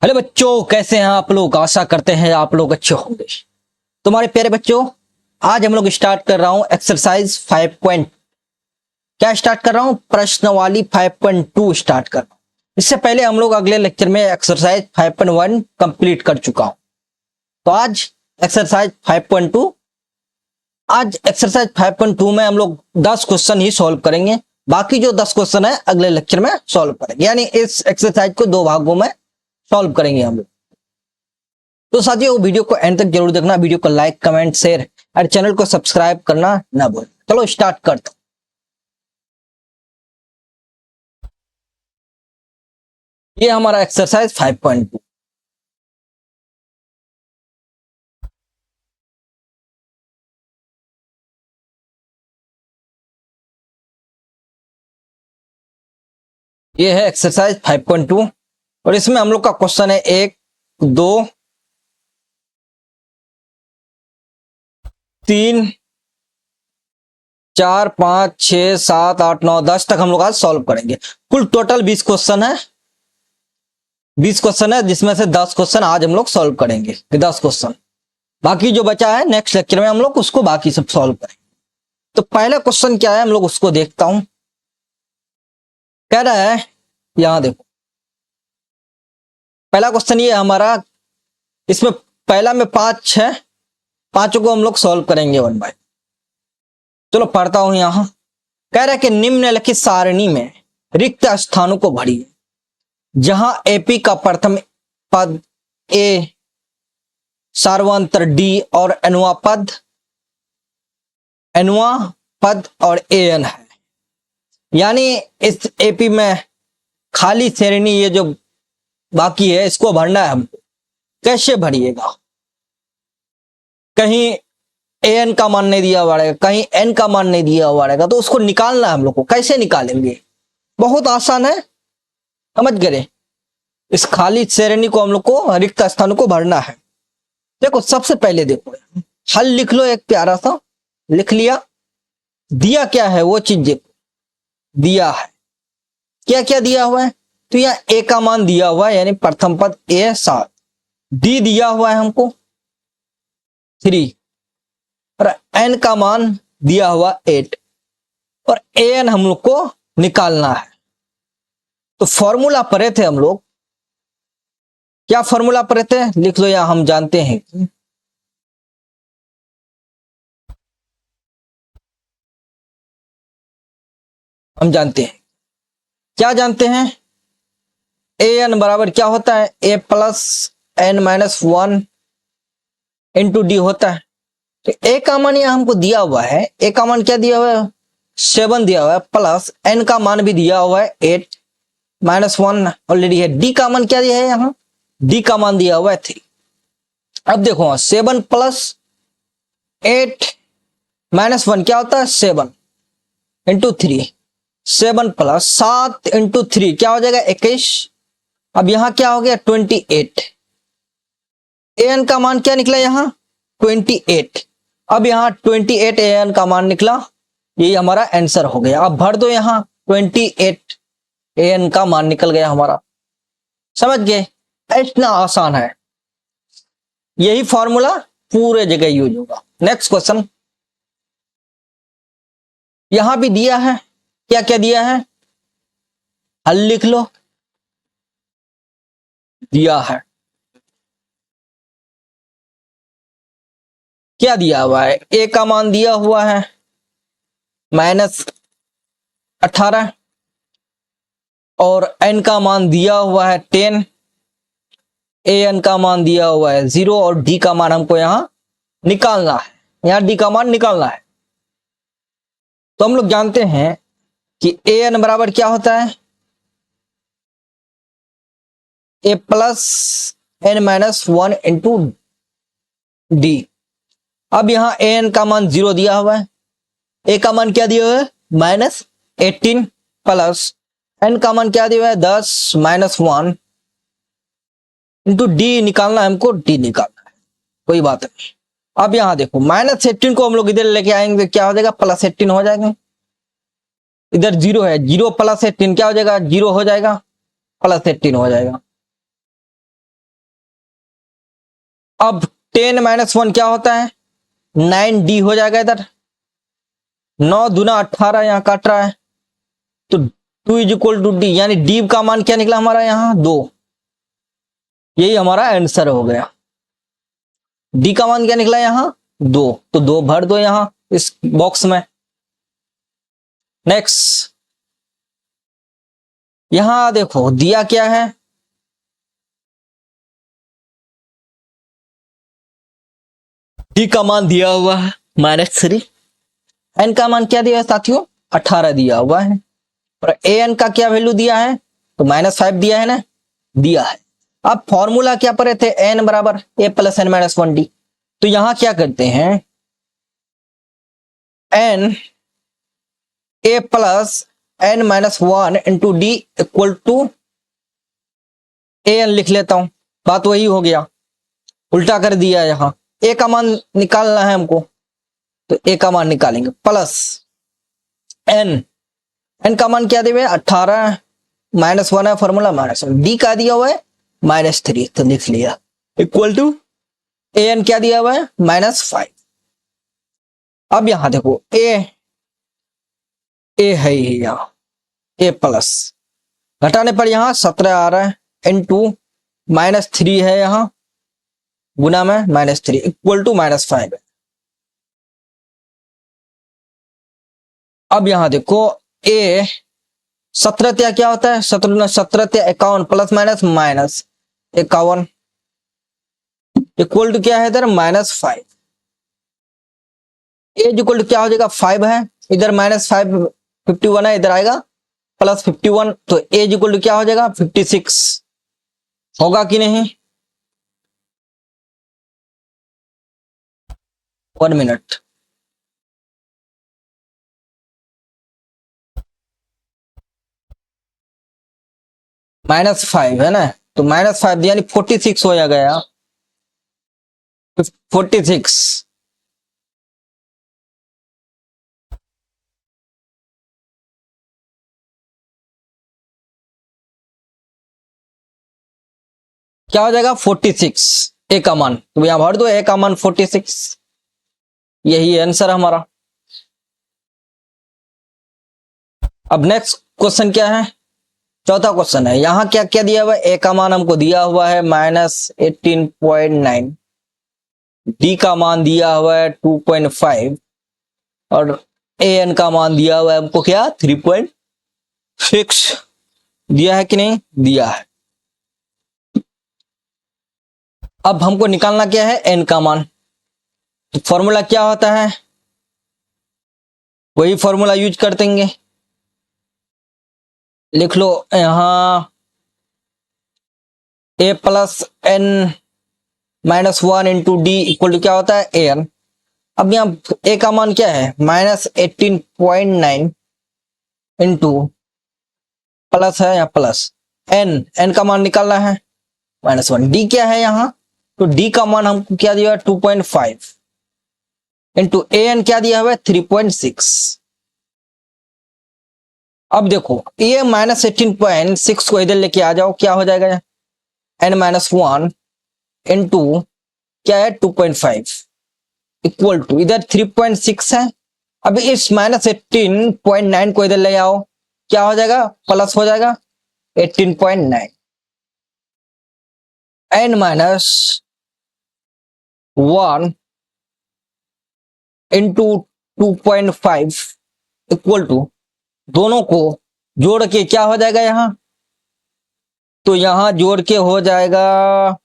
Hello बच्चों, कैसे हैं आप लोग। आशा करते हैं आप लोग अच्छे होंगे। तुम्हारे प्यारे बच्चों, आज हम लोग स्टार्ट कर रहा हूं एक्सरसाइज 5 पॉइंट। क्या स्टार्ट कर रहा हूं? प्रश्नवाली 5.2 स्टार्ट कर रहा हूं। इससे पहले हम लोग अगले लेक्चर में एक्सरसाइज 5.1 कंप्लीट कर चुका हूं। तो आज एक्सरसाइज 5.2। आज एक्सरसाइज 5.2 में हम लोग 10 क्वेश्चन ही सॉल्व करेंगे। बाकी जो 10 क्वेश्चन है अगले लेक्चर में सॉल्व करेंगे, यानी इस एक्सरसाइज को 2 भागों में सॉल्व करेंगे हम लोग। तो साथियों, वीडियो को एंड तक जरूर देखना। वीडियो को लाइक, कमेंट, शेयर और चैनल को सब्सक्राइब करना ना भूलें। चलो स्टार्ट करते हैं। ये हमारा एक्सरसाइज 5.2। ये है एक्सरसाइज 5.2 और इसमें हम लोग का क्वेश्चन है 1, 2, 3, 4, 5, 6, 7, 8, 9, 10 तक हम लोग आज सॉल्व करेंगे। कुल टोटल 20 क्वेश्चन है। 20 क्वेश्चन है, जिसमें से 10 क्वेश्चन आज हम लोग सॉल्व करेंगे। 10 क्वेश्चन बाकी जो बचा है नेक्स्ट लेक्चर में हम लोग उसको बाकी सब सॉल्व करेंगे। तो पहला क्वेश्चन क्या है, हम लोग उसको देखता हूं। कह रहा है, यहां देखो, पहला क्वेश्चन ये हमारा। इसमें पहला में 5 है, पांचों को हम लोग सॉल्व करेंगे 1 बाय। चलो पढ़ता हूं। यहां कह रहा है कि निम्नलिखित सारणी में रिक्त स्थानों को भरिए। जहां एपी का प्रथम पद ए, सार्वंतर डी और एनुआ पद और एन है। यानी इस एपी में खाली श्रेणी ये जो बाकी है इसको भरना है हमको। कैसे भरिएगा? कहीं एन का मान नहीं दिया हुआ रहेगा, कहीं एन का मान नहीं दिया हुआ रहेगा, तो उसको निकालना है हम लोग को। कैसे निकालेंगे? बहुत आसान है, समझ गए। इस खाली श्रेणी को हम लोग को, रिक्त स्थानों को भरना है। देखो सबसे पहले देखो, हल लिख लो। एक प्यारा सा लिख लिया। दिया क्या है वो चीज देखो। दिया है क्या क्या दिया हुआ है? तो यहाँ ए का मान दिया हुआ है, यानी प्रथम पद ए 7। डी दिया हुआ है हमको 3 और एन का मान दिया हुआ 8 और एन हम लोग को निकालना है। तो फॉर्मूला पढ़े थे हम लोग। क्या फॉर्मूला पढ़े थे? लिख लो। यहां हम जानते हैं कि क्या जानते हैं? ए एन बराबर क्या होता है? A plus N minus 1 into D होता है। तो ए का मान यहां हमको दिया हुआ है। ए का मान क्या दिया हुआ है? 7 दिया हुआ है, प्लस एन का मान भी दिया हुआ है 8 माइनस 1 ऑलरेडी है। डी का मान क्या दिया है? यहां डी का मान दिया हुआ है 3। अब देखो 7 प्लस 8 माइनस 1 क्या होता है? 7 इंटू 3। 7 प्लस 7 इंटू 3 क्या हो जाएगा? 21। अब यहां क्या हो गया? 28। एन का मान क्या निकला? यहां 28। अब यहां 28 एन का मान निकला। ये हमारा आंसर हो गया। अब भर दो यहां 28 एन का मान निकल गया हमारा। समझ गए? इतना आसान है। यही फॉर्मूला पूरे जगह यूज होगा। नेक्स्ट क्वेश्चन यहां भी दिया है। क्या क्या दिया है? हल लिख लो। दिया है, क्या दिया हुआ है? ए का मान दिया हुआ है -18 और एन का मान दिया हुआ है 10। ए एन का मान दिया हुआ है 0 और डी का मान हमको यहां निकालना है। यहां डी का मान निकालना है। तो हम लोग जानते हैं कि ए एन बराबर क्या होता है? A plus N minus 1 into D. अब यहां ए एन का मान 0 दिया हुआ है। ए का मान क्या दिया हुआ है? -18 प्लस एन का मान क्या दिया हुआ है? 10 माइनस 1 इंटू डी निकालना है हमको। डी निकालना है, कोई बात नहीं। अब यहां देखो -18 को हम लोग इधर लेके आएंगे, क्या हो जाएगा? +18 हो जाएगा। इधर 0 है, 0 + 18 क्या हो जाएगा? 0 हो जाएगा, +18 हो जाएगा। अब 10 - 1 क्या होता है? 9D हो जाएगा इधर। 9 दूना 18 यहाँ काट रहा है, तो 2 = D, यानी डी का मान क्या निकला हमारा यहाँ? 2। यही हमारा आंसर हो गया। डी का मान क्या निकला यहाँ? 2। तो 2 भर दो यहाँ इस बॉक्स में। नेक्स्ट, यहां देखो दिया क्या है? डी का मान दिया हुआ है -3। एन का मान क्या दिया है साथियों? 18 दिया हुआ है। और ए एन का क्या वैल्यू दिया है? तो -5 दिया है ना, दिया है। अब फॉर्मूला क्या पढ़े थे? एन बराबर a plus N minus 1 d. तो यहां क्या करते हैं? N a plus N minus 1 into D equal to A n लिख लेता हूं। बात वही हो गया, उल्टा कर दिया। यहां ए का मान निकालना है हमको, तो ए का मान निकालेंगे प्लस एन। एन का मान क्या दिया? 18 -1 है फॉर्मूला, -1। डी का दिया हुआ है -3, तो लिख लिया इक्वल टू ए एन क्या दिया हुआ है? -5। अब यहां देखो ए है यहां ए प्लस, घटाने पर यहां 17 आ रहा है इनटू -3 है यहां गुना में -3 इक्वल टू -5 है। अब यहां देखो ए 17 क्या होता है? 17 51 प्लस माइनस -51 इक्वल टू क्या है इधर? -5। ए इक्वल टू क्या हो जाएगा? 5 है, इधर -5 51 है, इधर आएगा +51, तो ए इक्वल टू क्या हो जाएगा? 56 होगा कि नहीं? 1 मिनट। -5 है ना, तो -5 यानी 46 हो गया। 46 क्या हो जाएगा? 46 ए का मान, तो यहां भर दो ए का मान 46। यही आंसर हमारा। अब नेक्स्ट क्वेश्चन क्या है? चौथा क्वेश्चन है। यहां क्या क्या दिया हुआ है? ए का मान हमको दिया हुआ है -18.9, डी का मान दिया हुआ है 2.5, और ए एन का मान दिया हुआ है हमको क्या? 3.6 दिया है कि नहीं? दिया है। अब हमको निकालना क्या है? एन का मान। तो फॉर्मूला क्या होता है? वही फॉर्मूला यूज कर देंगे। लिख लो यहां A plus N -1 into D equal to क्या होता है? A N. अब यहाँ ए का मान क्या है? -18.9 इंटू प्लस है, यहाँ प्लस एन। एन का मान निकालना है -1। डी क्या है यहाँ? तो डी का मान हमको क्या दिया? 2.5 इंटू ए एन क्या दिया हुआ है? 3.6। अब देखो ये -18.6 को इधर लेके आ जाओ, क्या हो जाएगा? n-1 इंटू क्या है? 2.5 इक्वल टू इधर 3.6 है। अब इस -18.9 को इधर ले आओ, क्या हो जाएगा? प्लस हो जाएगा 18.9। n-1 इंटू 2.5 इक्वल टू, दोनों को जोड़ के क्या हो जाएगा यहां? तो यहां जोड़ के हो जाएगा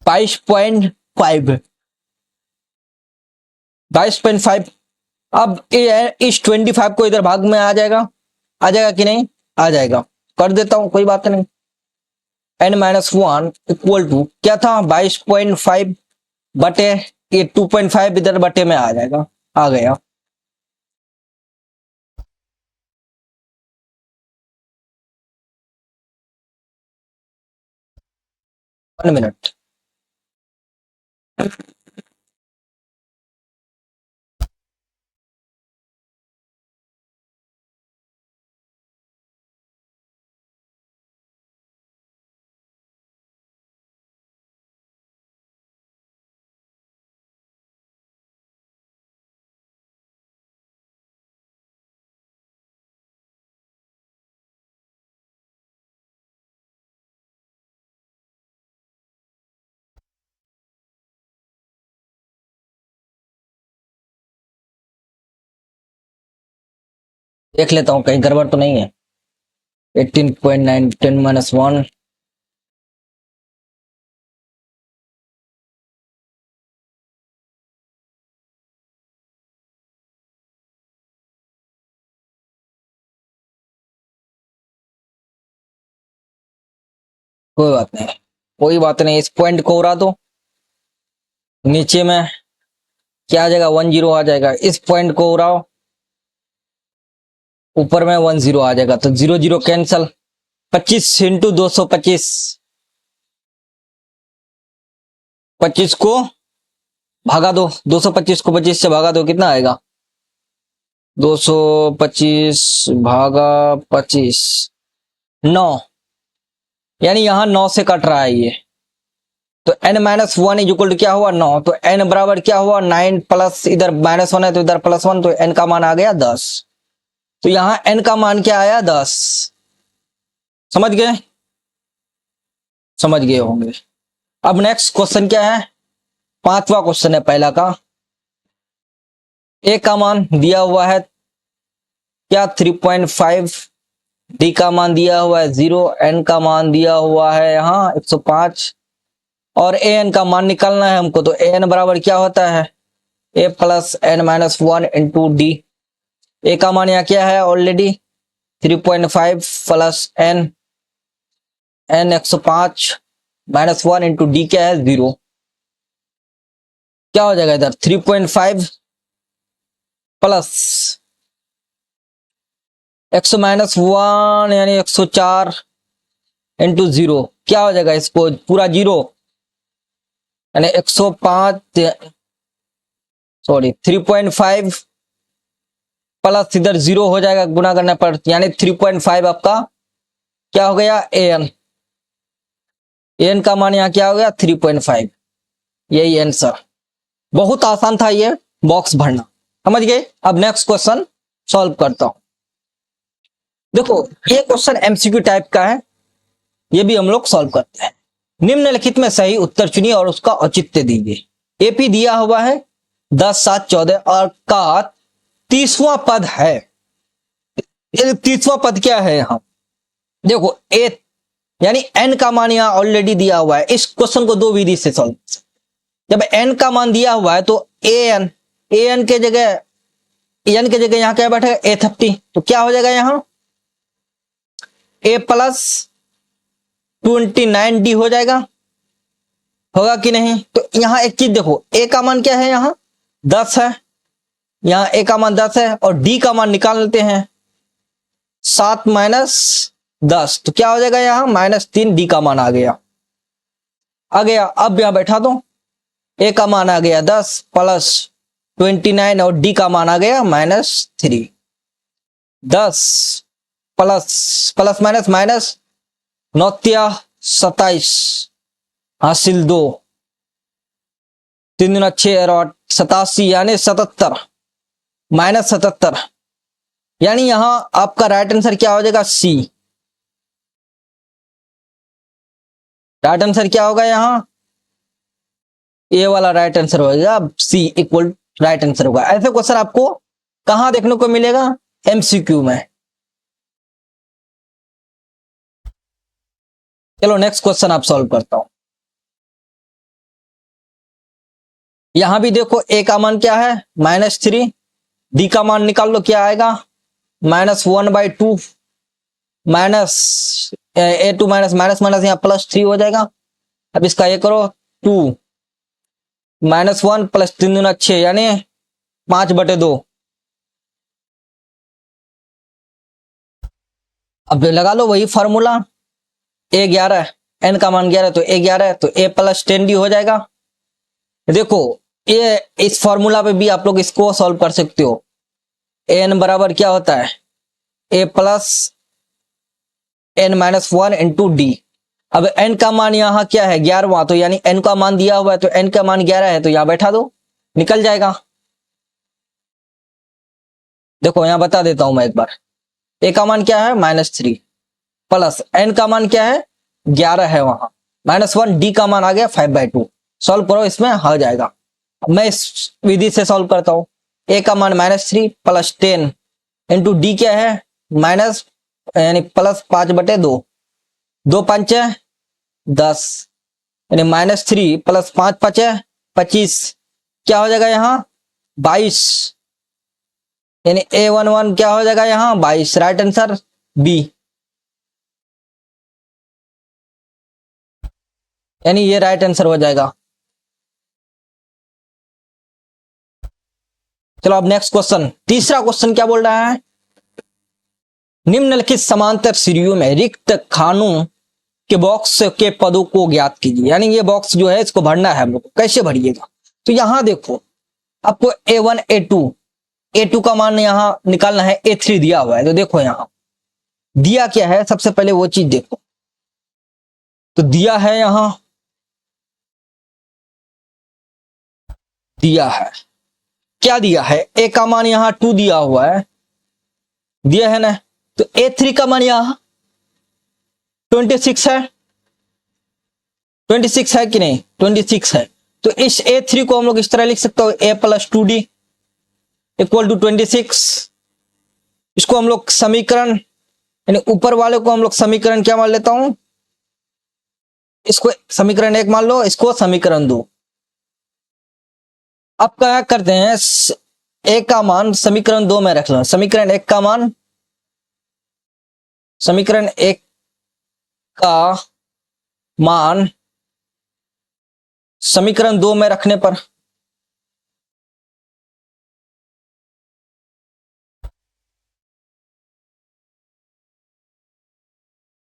22.5। 22.5। अब इस 25 को इधर भाग में आ जाएगा कि नहीं? आ जाएगा। कर देता हूं, कोई बात नहीं। n-1 इक्वल टू क्या था? 22.5 बटे ये 2.5 इधर बटे में आ जाएगा, आ गया। 1 मिनट। देख लेता हूँ कहीं गड़बड़ तो नहीं है। 18.9 10 माइनस 1 कोई बात नहीं, कोई बात नहीं, इस पॉइंट को उड़ा दो। नीचे में क्या आ जाएगा 10 आ जाएगा, इस पॉइंट को उड़ाओ, ऊपर में 10 आ जाएगा, तो 0 0 कैंसल। 25 इंटू 225, 25 को भागा दो, 225 को 25 से भागा दो, कितना आएगा 225 भागा 25 9, यानी यहां 9 से कट रहा है ये, तो n minus 1 is equal to क्या हुआ 9, तो n बराबर क्या हुआ 9 प्लस इधर -1 है तो इधर +1, तो n का मान आ गया 10। तो यहां n का मान क्या आया 10। समझ गए, समझ गए होंगे। अब नेक्स्ट क्वेश्चन क्या है, 5वां क्वेश्चन है पहला का। a का मान दिया हुआ है क्या 3.5, d का मान दिया हुआ है 0, n का मान दिया हुआ है यहाँ 105 और an का मान निकालना है हमको, तो an बराबर क्या होता है a plus n minus 1 into D. A का मान यहाँ क्या है already 3.5 plus n 105 minus 1 into D क्या है 0। क्या हो जाएगा इधर 3.5 प्लस 100 माइनस 1 यानी 104 इंटू 0, क्या हो जाएगा इसको पूरा 0 यानी 105 सॉरी 3.5 प्लस इधर 0 हो जाएगा गुना करने पर, यानी 3.5 आपका क्या हो गया an का मान यहाँ क्या हो गया 3.5, यही आंसर। बहुत आसान था ये बॉक्स भरना, समझ गए। अब नेक्स्ट क्वेश्चन सॉल्व करता हूं। देखो ये क्वेश्चन एमसीक्यू टाइप का है, ये भी हम लोग सॉल्व करते हैं। निम्नलिखित में सही उत्तर चुनिए और उसका औचित्य दीजिए। एपी दिया हुआ है 10 7 14 और का 30वां पद है। 30वां पद क्या है यहाँ देखो ए यानी n का मान यहाँ ऑलरेडी दिया हुआ है। इस क्वेश्चन को दो विधि से सॉल्व, जब n का मान दिया हुआ है तो an के जगह यहाँ क्या बैठेगा a30, तो क्या हो जाएगा यहाँ a प्लस 29d हो जाएगा, होगा कि नहीं। तो यहाँ एक चीज देखो a का मान क्या है यहाँ 10 है, यहाँ a का मान 10 है और d का मान निकाल लेते हैं 7 माइनस 10, तो क्या हो जाएगा यहाँ -3 d का मान आ गया। अब यहां बैठा दो, a का मान आ गया 10 प्लस 29 और d का मान आ गया -3। 10 प्लस प्लस माइनस माइनस 9 27 हासिल 2 3 दूना 6 और 87 यानी 77 -77, यानी यहां आपका राइट आंसर क्या हो जाएगा सी। राइट आंसर क्या होगा यहाँ ए वाला राइट आंसर होगा, सी इक्वल राइट आंसर होगा। ऐसे क्वेश्चन आपको कहां देखने को मिलेगा एमसीक्यू में। चलो नेक्स्ट क्वेश्चन आप सॉल्व करता हूं। यहां भी देखो ए का मान क्या है -3, डी का मान निकाल लो क्या आएगा -1/2 minus a2 minus minus minus यहाँ +3 हो जाएगा। अब इसका ये करो 2 -1 प्लस 3 दूना 6 यानी 5/2। अब लगा लो वही फॉर्मूला a 11 n का मान 11 तो a 11 तो a प्लस 10d हो जाएगा। देखो ये इस फॉर्मूला पे भी आप लोग इसको सॉल्व कर सकते हो। an बराबर क्या होता है a plus n minus 1 into D. अब n का मान यहाँ क्या है 11वां, तो यानी n का मान दिया हुआ है तो n का मान 11 है, तो यहां बैठा दो निकल जाएगा। देखो यहां बता देता हूं मैं एक बार, a का मान क्या है -3 प्लस n का मान क्या है 11 है वहां -1 d का मान आ गया 5/2। सॉल्व करो इसमें हो जाएगा। अब मैं इस विधि से सॉल्व करता हूं। a का मान -3 प्लस 10 इंटू डी क्या है माइनस यानी प्लस 5/2, 2×5 10, यानी -3 प्लस 5×5 25, क्या हो जाएगा यहाँ 22, यानी A11 क्या हो जाएगा यहाँ 22, राइट आंसर बी, यानी ये राइट आंसर हो जाएगा। चलो अब नेक्स्ट क्वेश्चन, तीसरा क्वेश्चन क्या बोल रहा है, निम्नलिखित समांतर सीढ़ियों में रिक्त खानों के बॉक्स के पदों को ज्ञात कीजिए, यानी ये बॉक्स जो है इसको भरना है हम लोग, कैसे भरिएगा, तो यहां देखो आपको A1 A2 का मान यहां निकालना है, A3 दिया हुआ है, तो देखो यहां दिया क्या है, सबसे पहले वो चीज देखो, तो दिया है यहां, दिया है क्या दिया है, ए का मान यहां 2 दिया हुआ है, दिया है ना, तो A3 का मान यहां 26 है, 26 है कि नहीं, 26 है, तो इस A3 को हम लोग इस तरह लिख सकते हो A + 2D = 26, इसको हम लोग समीकरण यानी ऊपर वाले को हम लोग समीकरण क्या मान लेता हूं, इसको समीकरण 1 मान लो, इसको समीकरण 2। अब क्या करते हैं, ए का मान समीकरण 2 में रख लो, समीकरण 1 का मान, समीकरण 1 का मान समीकरण 2 में रखने पर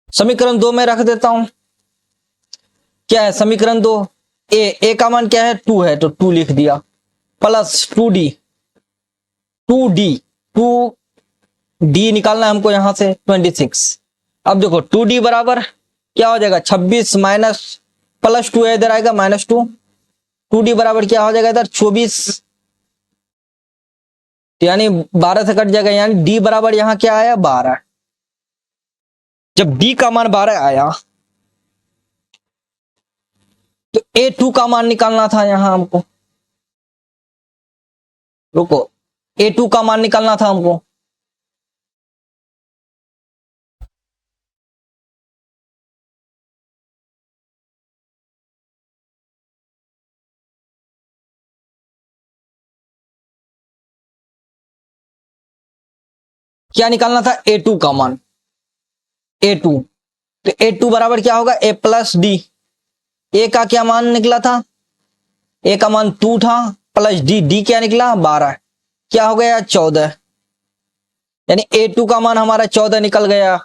समीकरण 2 में रख देता हूं, क्या है समीकरण 2, ए का मान क्या है 2 है, तो 2 लिख दिया, प्लस 2D 2D निकालना है हमको यहां से 26। अब देखो 2D बराबर क्या हो जाएगा 26 माइनस प्लस 2 है इधर आएगा -2, 2D बराबर क्या हो जाएगा इधर 24, यानी 12 से कट जाएगा, यानी D बराबर यहां क्या आया 12। जब D का मान 12 आया तो A2 का मान निकालना था यहां हमको, रुको A2 का मान निकालना था हमको, क्या निकालना था A2 का मान, A2, तो A2 बराबर क्या होगा A + D, A का क्या मान निकला था, A का मान 2 था, प्लस D क्या निकला 12, क्या हो गया 14, यानी A2 का मान हमारा 14 निकल गया।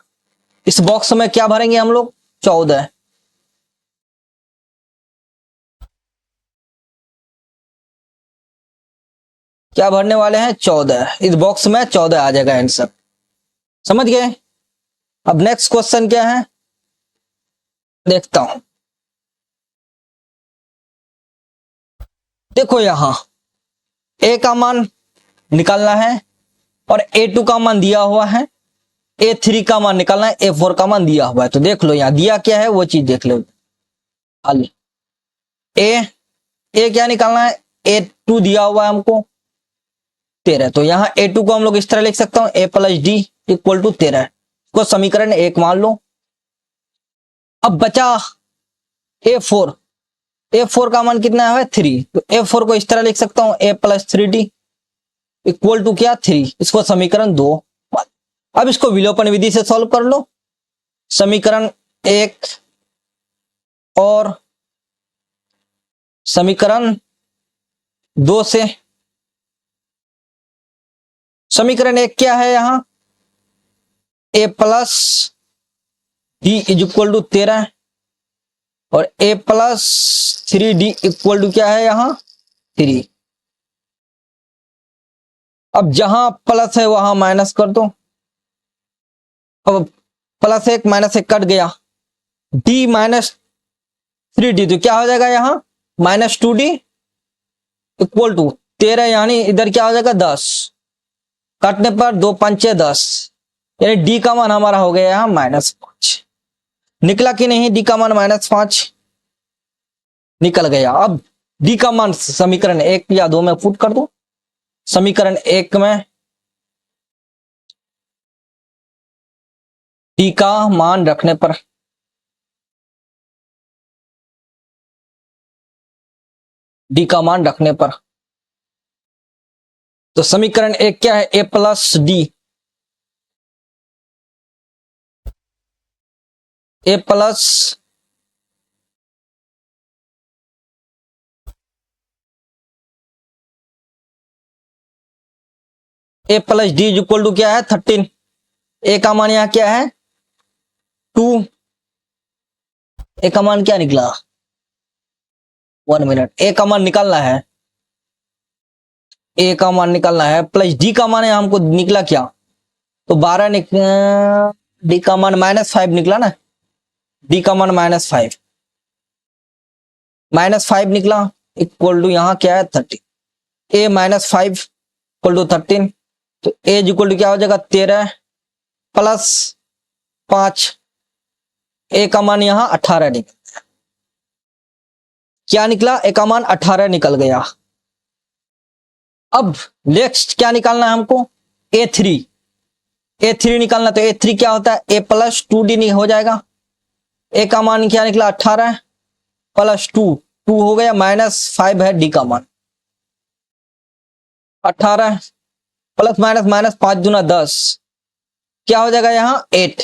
इस बॉक्स में क्या भरेंगे हम लोग 14, क्या भरने वाले हैं 14, इस बॉक्स में 14 आ जाएगा आंसर, समझ गए। अब नेक्स्ट क्वेश्चन क्या है देखता हूं, देखो यहां A का मान निकालना है और A2 का मान दिया हुआ है, A3 का मान निकालना है, A4 का मान दिया हुआ है, तो देख लो यहां दिया क्या है वो चीज देख लो, हल ए क्या निकालना है, A2 दिया हुआ है हमको 13, तो यहां A2 को हम लोग इस तरह लिख सकता हूं A + D = 13, को समीकरण 1 मान लो। अब बचा A4 का मान कितना है 3, तो A4 को इस तरह लिख सकता हूं A + 3D = क्या 3, इसको समीकरण 2। अब इसको विलोपन विधि से सॉल्व कर लो, समीकरण 1 और समीकरण 2 से, समीकरण 1 क्या है यहां A + D = 13 और A + 3D = क्या है यहां 3। अब जहां प्लस है वहां माइनस कर दो, अब +1 -1 कट गया, D - 3D तो क्या हो जाएगा यहां -2D = 13, यानी इधर क्या हो जाएगा 10, काटने पर 2 पंचे 10, यानी D का मान हमारा हो गया यहां -5, निकला कि नहीं D का मान -5 निकल गया। अब D का मान समीकरण 1 या 2 में पुट कर दो, समीकरण 1 में डी का मान रखने पर, डी का मान रखने पर, तो समीकरण एक क्या है, A plus D, A plus A plus D is equal to क्या है 13। ए का मान यहां क्या है 2, ए का मान क्या निकला, 1 मिनट, ए का मान निकालना है, ए का मान निकालना है, प्लस डी का मान हमको निकला क्या, तो 12 डी का मान -5 निकला ना, डी का मान -5, -5 निकला, इक्वल टू यहां क्या है 30, ए -5 इक्वल टू 13, तो ए इक्वल टू क्या हो जाएगा 13 प्लस 5, ए का मान यहां 18 निकल, क्या निकला, ए का मान 18 निकल गया। अब नेक्स्ट क्या निकालना है हमको, A3, A3 निकालना, तो A3 क्या होता है, ए प्लस 2D नहीं हो जाएगा, ए का मान क्या निकला 18 प्लस 2, 2 हो गया, -5 है डी का मान, 18 प्लस माइनस माइनस 5 दूना 10, क्या हो जाएगा यहां 8,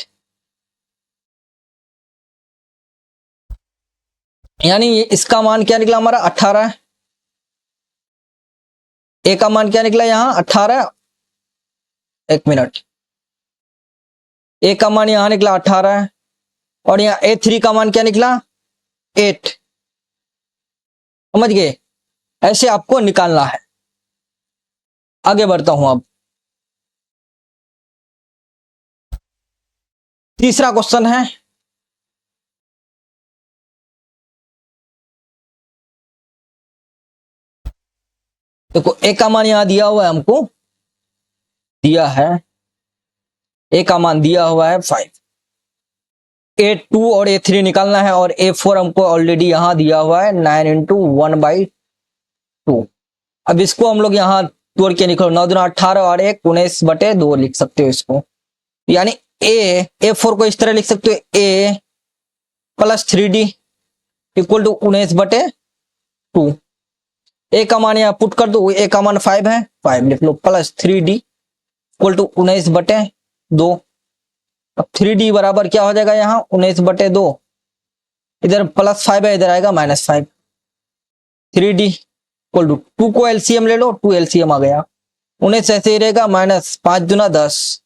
यानी इसका मान क्या निकला हमारा 18, ए का मान क्या निकला यहां 18, 1 मिनट, ए का मान यहां निकला 18 और यहां A3 का मान क्या निकला 8, समझ गए, ऐसे आपको निकालना है। आगे बढ़ता हूं, अब तीसरा क्वेश्चन है, देखो ए का मान यहां दिया हुआ है, हमको दिया है, ए का मान दिया हुआ है 5, A2 और A3 निकालना है और A4 हमको ऑलरेडी यहां दिया हुआ है 9 इंटू 1/2। अब इसको हम लोग यहां तोड़ के निकलो, 9 दूना 18 और 1 19/2 लिख सकते हो इसको, यानी A4 को इस तरह लिख सकते हो, A plus 3D equal to 19/2, a का मान यहां पुट कर दो, ए का मान 5 है, 5 लिख लो, प्लस 3D इक्वल टू 19/2, अब 3D बराबर क्या हो जाएगा यहां 19/2, इधर +5 है, इधर आएगा -5, 3D इक्वल टू 2 को एलसीएम ले लो, 2 एलसीएम आ गया, 19 ऐसे ही रहेगा, -5 दूना 10,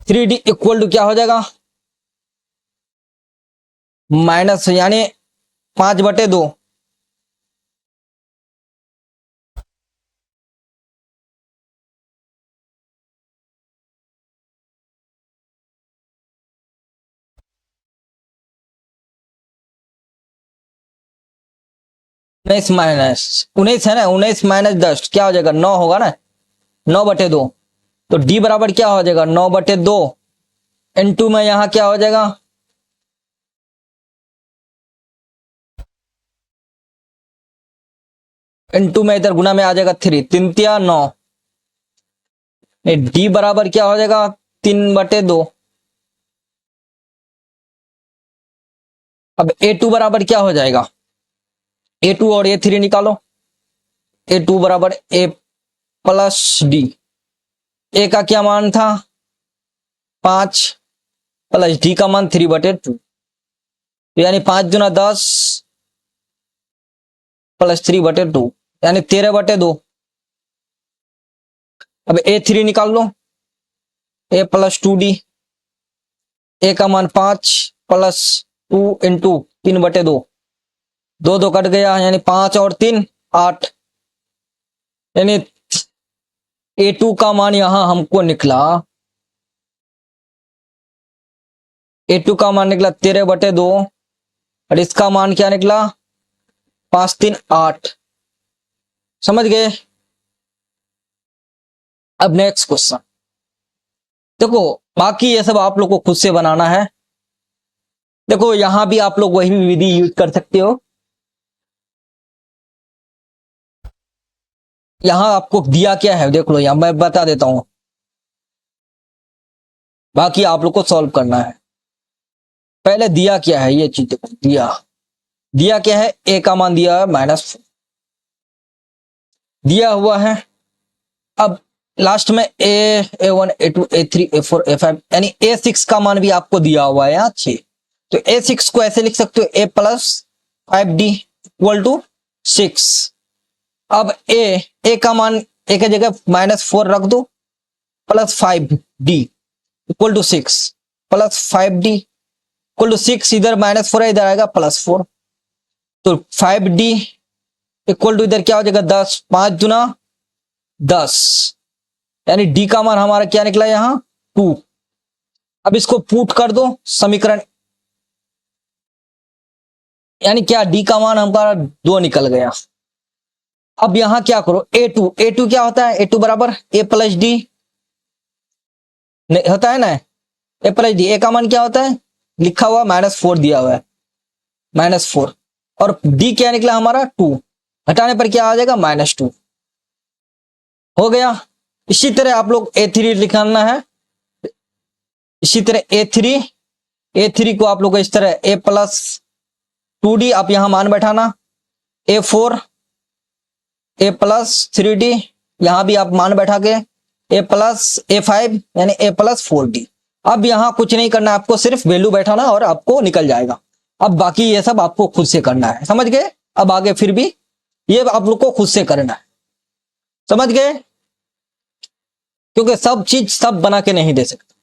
3D इक्वल टू क्या हो जाएगा माइनस, यानी 5/2, उन्नीस है ना, 19 -10 क्या हो जाएगा 9 होगा ना, 9/2, तो डी बराबर क्या हो जाएगा 9/2 इनटू में यहां क्या हो जाएगा इनटू में इधर गुना में आ जाएगा 3, 3 तिया 9, डी बराबर क्या हो जाएगा 3/2, अब A2 बराबर क्या हो जाएगा, A2 और A3 निकालो, A2 बराबर A प्लस डी, ए का क्या मान था 5 प्लस डी का मान 3/2, यानी 5 दूना 10 प्लस 3/2, यानी 13/2, अब A3 निकाल लो, A प्लस 2D, ए का मान 5 प्लस 2 इंटू 3/2, 2 कट गया, यानी 5 और 3 8, यानी A2 का मान यहां हमको निकला, A2 का मान निकला 13/2 और इसका मान क्या निकला 5 3 8, समझ गए। अब नेक्स्ट क्वेश्चन देखो, बाकी ये सब आप लोग को खुद से बनाना है, देखो यहां भी आप लोग वही विधि यूज कर सकते हो, यहां आपको दिया क्या है देख लो, यहां मैं बता देता हूं, बाकी आप लोग को सॉल्व करना है। पहले दिया क्या है ये चीज देखो, दिया क्या है, ए का मान दिया है -4 दिया हुआ है। अब लास्ट में A1 A2 A3 A4 A5 यानी A6 का मान भी आपको दिया हुआ है यहाँ 6। तो A6 को ऐसे लिख सकते हो A+5D इक्वल टू 6। अब ए का मान ए की जगह -4 रख दो, +5D equal to 6, +5D equal to 6, इधर -4 है, इधर आएगा +4। तो 5D इक्वल टू इधर क्या हो जाएगा 10, 5 दूना 10, यानी डी का मान हमारा क्या निकला यहां 2। अब इसको पुट कर दो समीकरण, यानी क्या डी का मान हमारा 2 निकल गया। अब यहां क्या करो A2 क्या होता है, A2 बराबर A+D होता है ना, A+D। ए का मान क्या होता है, लिखा हुआ -4 दिया हुआ है -4, और डी क्या निकला हमारा 2, हटाने पर क्या आ जाएगा -2 हो गया। इसी तरह आप लोग A3 लिखना है, इसी तरह A3 को आप लोग इस तरह A+2D आप यहां मान बैठाना, A4 A+3D यहां भी आप मान बैठा के A+A5 यानी A+4D। अब यहां कुछ नहीं करना, आपको सिर्फ वैल्यू बैठाना और आपको निकल जाएगा। अब बाकी ये सब आपको खुद से करना है, समझ गए। अब आगे फिर भी ये आप लोग को खुद से करना है, समझ गए, क्योंकि सब चीज सब बना के नहीं दे सकते।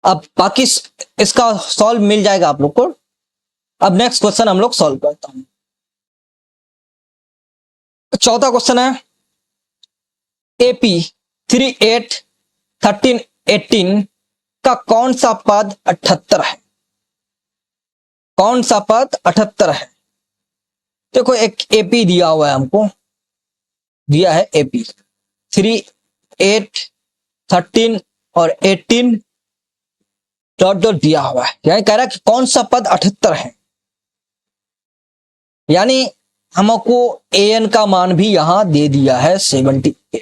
अब बाकी इसका सॉल्व मिल जाएगा आप लोग को। अब नेक्स्ट क्वेश्चन हम लोग सॉल्व करता हूं। चौथा क्वेश्चन है AP 3, 8, 13, 18 का कौन सा पद 78 है, कौन सा पद 78 है। देखो एक AP दिया हुआ है, हमको दिया है AP 3, 8, 13 और 18 डॉट डॉट दिया हुआ है, यानी कह रहा है कि कौन सा पद 78 है, यानी हमको an का मान भी यहां दे दिया है 78।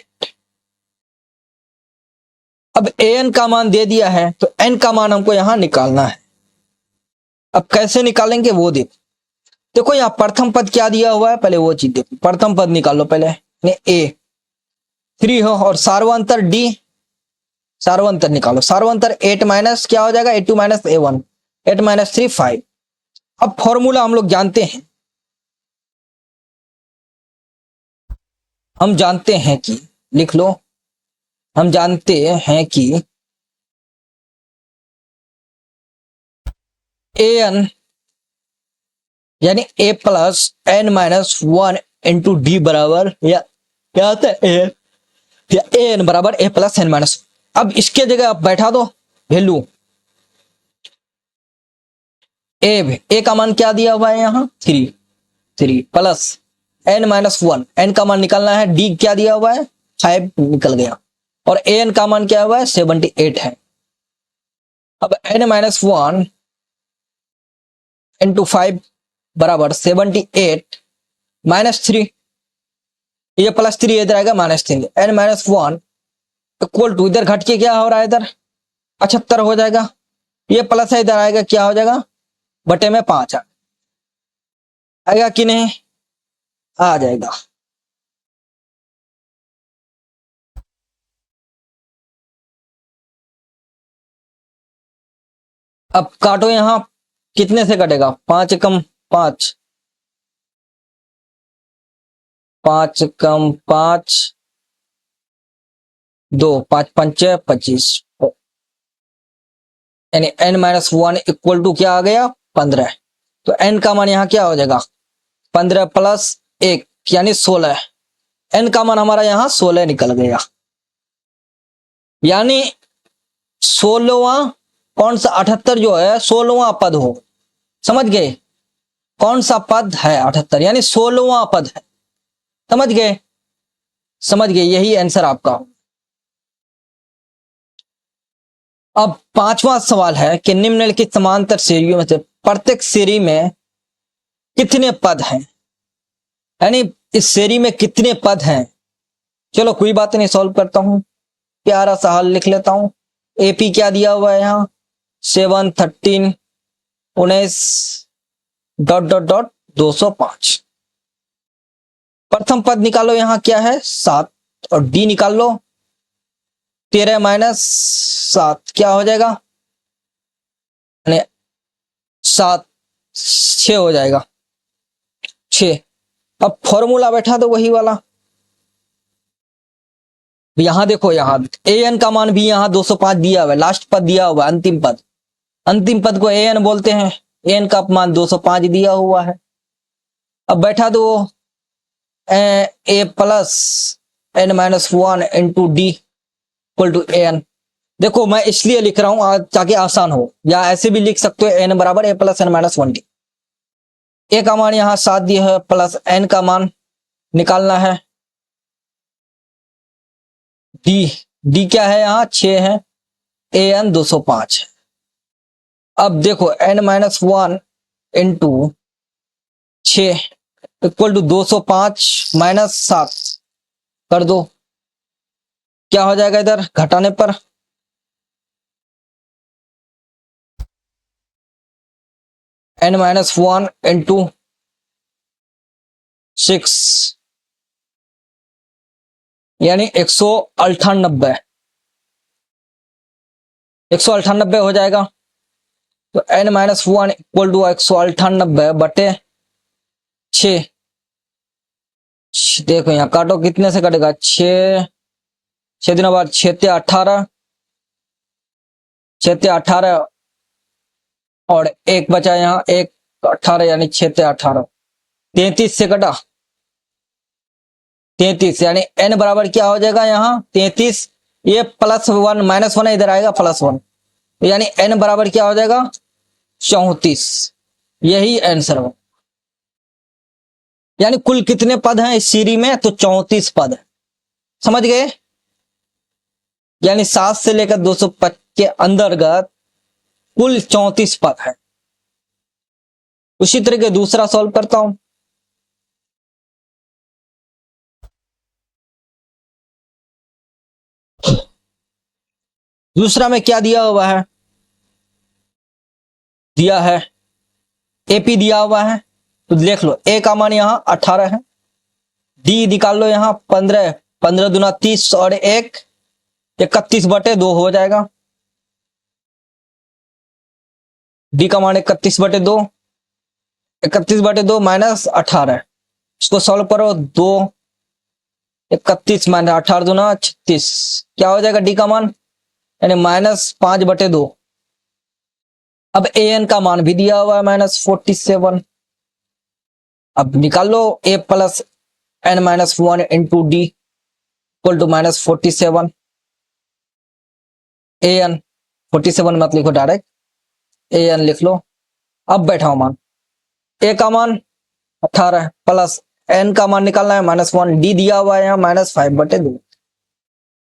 अब an का मान दे दिया है तो n का मान हमको यहां निकालना है। अब कैसे निकालेंगे वो देखो यहां प्रथम पद क्या दिया हुआ है, पहले वो चीज देखो। प्रथम पद निकाल लो पहले, A 3 हो और सार्वंतर D, सार्वंतर निकालो। सार्वंतर 8 माइनस क्या हो जाएगा A2 माइनस A1, 8 माइनस 3 5। अब फॉर्मूला हम लोग जानते हैं, हम जानते हैं कि, लिख लो, हम जानते हैं कि an यानी A+n-1 इंटू डी बराबर या क्या होता है an बराबर A+n-1। अब इसके जगह आप बैठा दो वैल्यू, ए का मान क्या दिया हुआ है यहां 3 प्लस n-1, n का मान निकालना है, डी क्या दिया हुआ है 5 निकल गया, और an का मान क्या हुआ है 78 है। अब n-1 इंटू 5 बराबर 78 -3, ये +3 इधर आएगा -3, n-1 इक्वल टू इधर घट के क्या हो रहा है इधर 75 हो जाएगा, ये प्लस है इधर आएगा क्या हो जाएगा बटे में 5 आएगा कि नहीं, आ जाएगा। अब काटो यहां, कितने से कटेगा 5 कम 5, 5 कम 5 2, 5 पंचे 25, यानी n-1 इक्वल टू क्या आ गया 15। तो n का मान यहां क्या हो जाएगा 15 प्लस 1 यानी 16, n का मान हमारा यहां 16 निकल गया, यानी 16वां कौन सा 78 जो है 16वां पद हो, समझ गए, कौन सा पद है 78 यानी 16वां पद है, समझ गए, समझ गए, यही आंसर आपका। अब पांचवा सवाल है कि निम्नलिखित समांतर श्रेणियों में से प्रत्येक श्रेणी में कितने पद हैं, यानी इस श्रेणी में कितने पद हैं। चलो कोई बात नहीं, सॉल्व करता हूं, प्यारा सा हल लिख लेता हूं। एपी क्या दिया हुआ है यहाँ 7, 13, 19 डॉट डॉट डॉट 205। प्रथम पद निकालो, यहाँ क्या है 7, और डी निकाल लो 13 माइनस 7 क्या हो जाएगा 7, 6 हो जाएगा 6। अब फॉर्मूला बैठा दो वही वाला। यहां देखो, यहां ए एन का मान भी यहाँ 205 दिया हुआ है, लास्ट पद दिया हुआ है, अंतिम पद। अंतिम पद को ए एन बोलते हैं। ए एन का मान 205 दिया हुआ है। अब बैठा दो A plus N minus 1 into D equal to A N. देखो मैं इसलिए लिख रहा हूं ताकि आसान हो, या ऐसे भी लिख सकते हो एन बराबर a plus N minus 1 D. A का मान यहाँ 7 दिया है, प्लस एन का मान निकालना है। डी क्या है यहाँ 6 है, ए एन 205 है। अब देखो n minus 1 into 6 equal to 205 minus 7 कर दो, क्या हो जाएगा इधर घटाने पर एन माइनस 1 इंटू 6 यानी 198 हो जाएगा। तो एन माइनस 1 इक्वल टू 198 बटे 6। देखो यहाँ काटो, कितने से कटेगा 6 दिनों बाद 6 18, 6 18 और एक बचा यहाँ 1 18 यानी 6 18, 33 से कटा 33 यानी n बराबर क्या हो जाएगा यहाँ 33। ये प्लस 1 माइनस 1 इधर आएगा प्लस 1, यानी n बराबर क्या हो जाएगा 34। यही आंसर हो। यानी कुल कितने पद हैं इस सीरीज में, तो 34 पद है। समझ गए? यानी 7 से लेकर 205 के अंतर्गत कुल 34 पद है। उसी तरह के दूसरा सॉल्व करता हूं। दूसरा में क्या दिया हुआ है, दिया है एपी दिया हुआ है, तो देख लो ए का मान यहाँ 18 है, डी निकाल लो यहाँ 15, 15 दूना 30 और 1 31 बटे 2 हो जाएगा। डी का मान 31 बटे 2, 31 बटे 2 माइनस 18, इसको सॉल्व करो 2 31 माइनस 18 दूना 36 क्या हो जाएगा डी का मान यानी माइनस 5 बटे 2। अब ए एन का मान भी दिया हुआ है माइनस 47। अब निकाल लो A plus N minus 1 into D equal to minus 47। A N 47 मत लिखो, डायरेक्ट ए एन लिख लो। अब बैठाओ मान, ए का मान 18 प्लस एन का मान निकालना है माइनस 1, डी दिया हुआ है यहाँ माइनस 5 बटे 2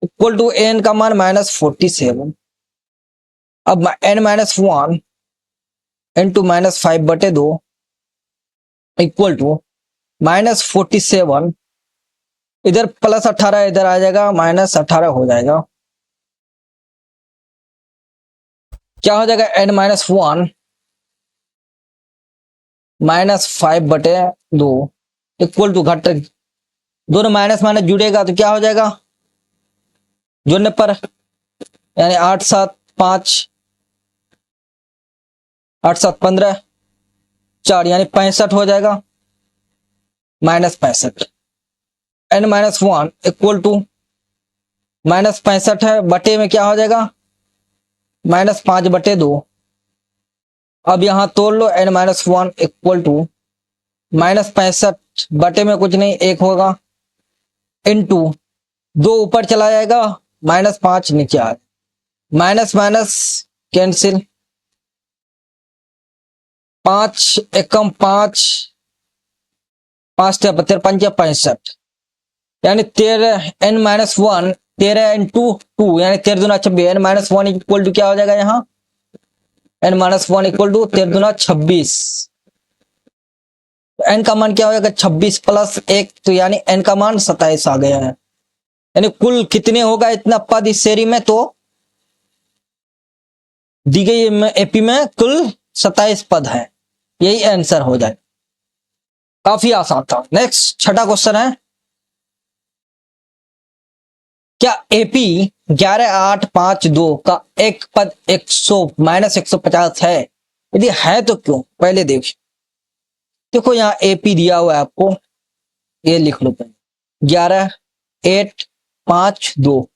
इक्वल टू एन का मान माइनस 47। अब एन माइनस 1 इंटू माइनस 5 बटे 2 इक्वल टू माइनस 47, इधर प्लस 18 इधर आ जाएगा माइनस 18 हो जाएगा। क्या हो जाएगा एन माइनस 1 माइनस 5 बटे 2 इक्वल टू घट, दोनों माइनस माइनस जुड़ेगा तो क्या हो जाएगा जोड़ने पर यानी 8 7 5 8 7 15 4 यानी 65 हो जाएगा minus 65। N minus 1 equal to minus 65 है, बटे में क्या हो जाएगा माइनस 5 बटे 2। अब यहां तोड़ लो N minus 1 equal to minus 65 बटे में कुछ नहीं 1 होगा इनटू 2 ऊपर चला जाएगा माइनस 5 नीचे आ माइनस माइनस कैंसिल, 5 एकम 5 5 13 5 65 यानी 13 एन माइनस 1 13 इंटू 2 यानी 13 दूना 26। एन माइनस 1 इक्वल टू क्या हो जाएगा यहाँ एन माइनस 1 इक्वल टू 13 दूना 26। एन का मान क्या हो जाएगा 26 प्लस 1 तो यानी एन का मान 27 आ गया है। यानी कुल कितने होगा इतना पद इस श्रेणी में, तो दी गई एपी में कुल 27 पद है, यही आंसर हो जाए। काफी आसान था। नेक्स्ट छठा क्वेश्चन है, क्या एपी 11852 का एक पद 100 - 150 है? यदि है तो क्यों? पहले देखो यहाँ एपी दिया हुआ है आपको, ये लिख लो पहले 11852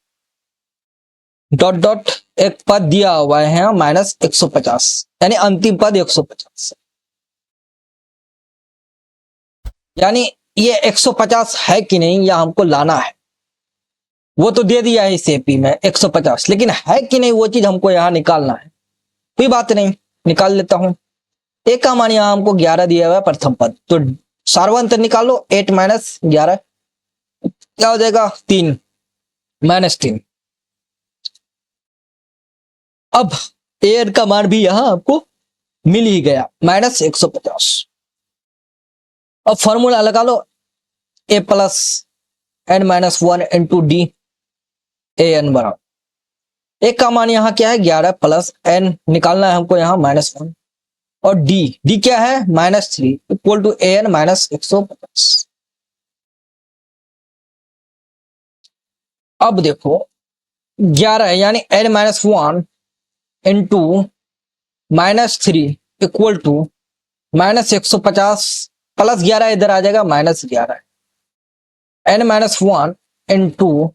डॉट डॉट एक पद दिया हुआ है यहाँ -150, यानी अंतिम पद 150, यानी ये 150 है कि नहीं यह हमको लाना है। वो तो दे दिया है इस एपी में 150, लेकिन है कि नहीं वो चीज हमको यहाँ निकालना है। कोई बात नहीं, निकाल लेता हूं। एक का मान यहाँ हमको 11 दिया हुआ है प्रथम पद, तो सार्वंतर निकालो 8 - 11 क्या हो जाएगा 3 -3। अब एयर का मान भी यहां आपको मिल ही गया -150। अब फॉर्मूला लगा लो a plus n - 1 into D a n बराबर, एक का मान यहाँ क्या है 11 प्लस n निकालना है हमको यहाँ -1, और डी क्या है -3 इक्वल टू ए एन -150। अब देखो 11 है यानी n - 1 into -3 equal to -150 plus 11 इधर आ जाएगा -11, n - 1 इंटू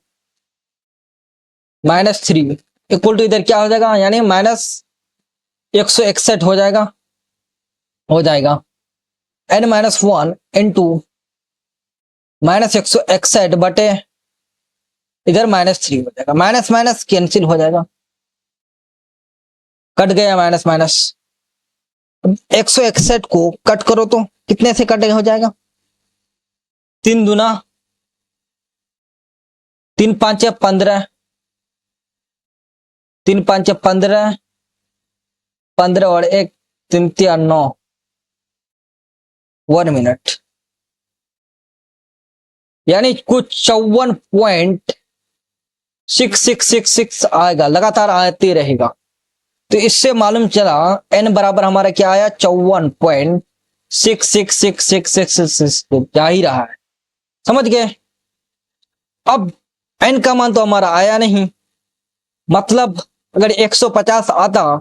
-3 इक्वल टू इधर क्या हो जाएगा यानी -161 हो जाएगा n - 1 इंटू -161 बटे इधर -3 हो जाएगा, माइनस माइनस कैंसिल हो जाएगा, कट गया माइनस माइनस। 161 को कट करो तो कितने से कट हो जाएगा 3 दूना 3 5 15, 3 5 15, 15 और 1 3 3 9, 1 मिनट, यानी कुछ 54.6666 आएगा, लगातार आते रहेगा। तो इससे मालूम चला n बराबर हमारा क्या आया 54.666666 जा ही रहा है, समझ गए। अब n का मान तो हमारा आया नहीं, मतलब अगर 150 आता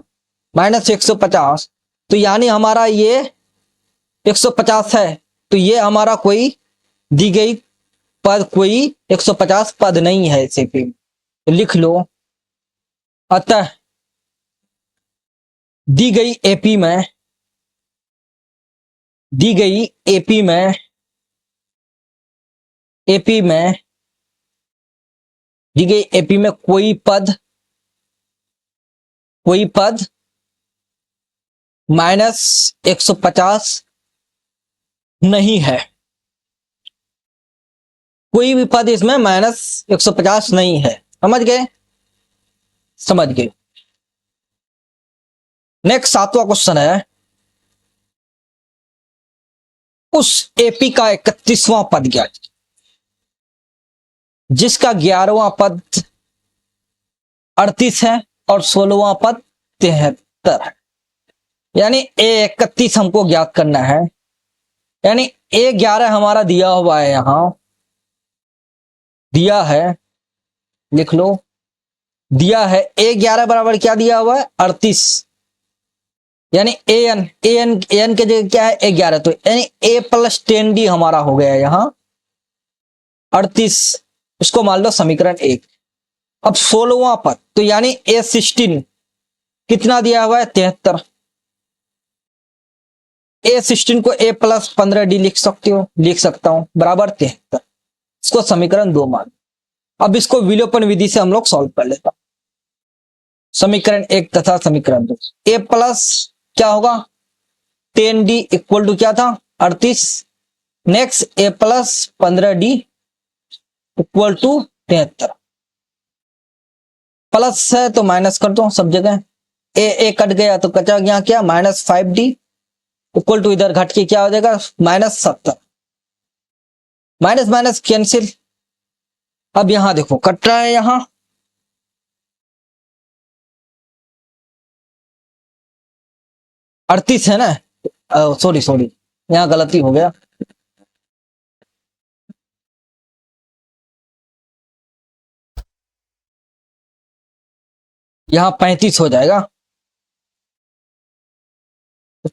-150 तो यानी हमारा ये 150 है, तो ये हमारा कोई दी गई पद कोई 150 पद नहीं है इसे पे, तो लिख लो। अतः दी गई एपी में दी गई एपी में दी गई एपी में कोई पद -150 नहीं है, कोई भी पद इसमें -150 नहीं है, समझ गए। नेक्स्ट 7वां क्वेश्चन है, उस एपी का 31वां पद ज्ञात जिसका 11वां पद 38 है और 16वां पद 73 है, यानी A31 हमको ज्ञात करना है। यानी A11 हमारा दिया हुआ है, यहां दिया है, लिख लो, दिया है A11 बराबर क्या दिया हुआ है 38, यानी an के जगह क्या है 11, तो यानी A + 10D हमारा हो गया यहां 38, इसको मान लो समीकरण 1। अब 16वां पद तो यानी A16 कितना दिया हुआ है 73, A16 को A + 15D लिख सकता हूं बराबर 73, इसको समीकरण 2 मान। अब इसको विलोपन विधि से हम लोग सॉल्व कर लेता हूं, समीकरण 1 तथा समीकरण 2। A प्लस क्या होगा 10D इक्वल टू क्या था 38, next A + 15D equal to 73, plus है तो माइनस कर दो सब जगह, ए कट गया तो कचा गया क्या -5D इक्वल टू इधर घट के क्या हो जाएगा -70, माइनस माइनस कैंसिल। अब यहां देखो कट रहा है, यहां 38 है ना, सॉरी सॉरी, यहाँ गलती हो गया। यहाँ 35 हो जाएगा,